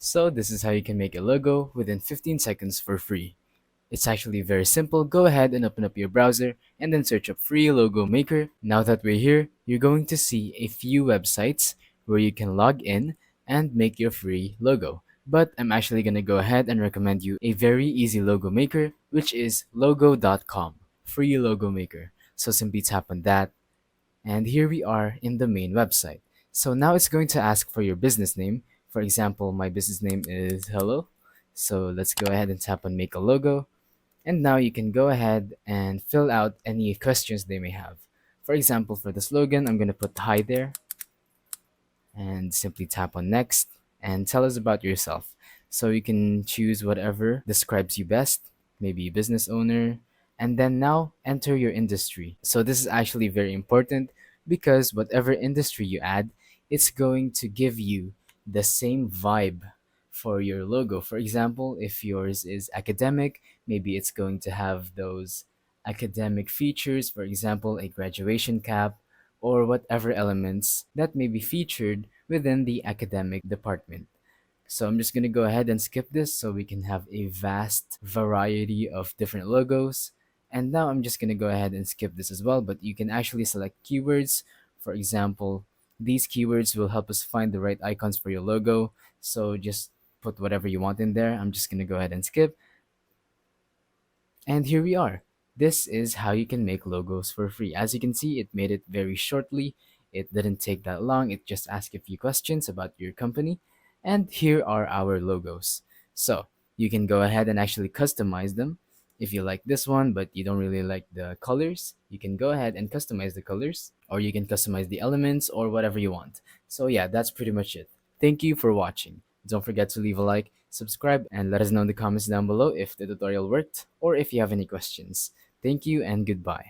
So this is how you can make a logo within 15 seconds for free. It's actually very simple. Go ahead and open up your browser and then search up free logo maker. Now that we're here, you're going to see a few websites where you can log in and make your free logo. But I'm actually going to go ahead and recommend you a very easy logo maker, which is logo.com, free logo maker. So simply tap on that, and here we are in the main website. So now it's going to ask for your business name. For example, my business name is Hello. So let's go ahead and tap on make a logo. And now you can go ahead and fill out any questions they may have. For example, for the slogan, I'm going to put hi there and simply tap on next and tell us about yourself. So you can choose whatever describes you best, maybe business owner, and then now enter your industry. So this is actually very important because whatever industry you add, it's going to give you the same vibe for your logo. For example, if yours is academic, maybe it's going to have those academic features, for example, a graduation cap or whatever elements that may be featured within the academic department. So I'm just going to go ahead and skip this so we can have a vast variety of different logos. And now I'm just going to go ahead and skip this as well, but you can actually select keywords. For example, these keywords will help us find the right icons for your logo. So just put whatever you want in there. I'm just going to go ahead and skip. And here we are. This is how you can make logos for free. As you can see, it made it very shortly. It didn't take that long. It just asked a few questions about your company. And here are our logos. So you can go ahead and actually customize them. If you like this one, but you don't really like the colors, you can go ahead and customize the colors, or you can customize the elements or whatever you want. So yeah, that's pretty much it. Thank you for watching. Don't forget to leave a like, subscribe, and let us know in the comments down below if the tutorial worked or if you have any questions. Thank you and goodbye.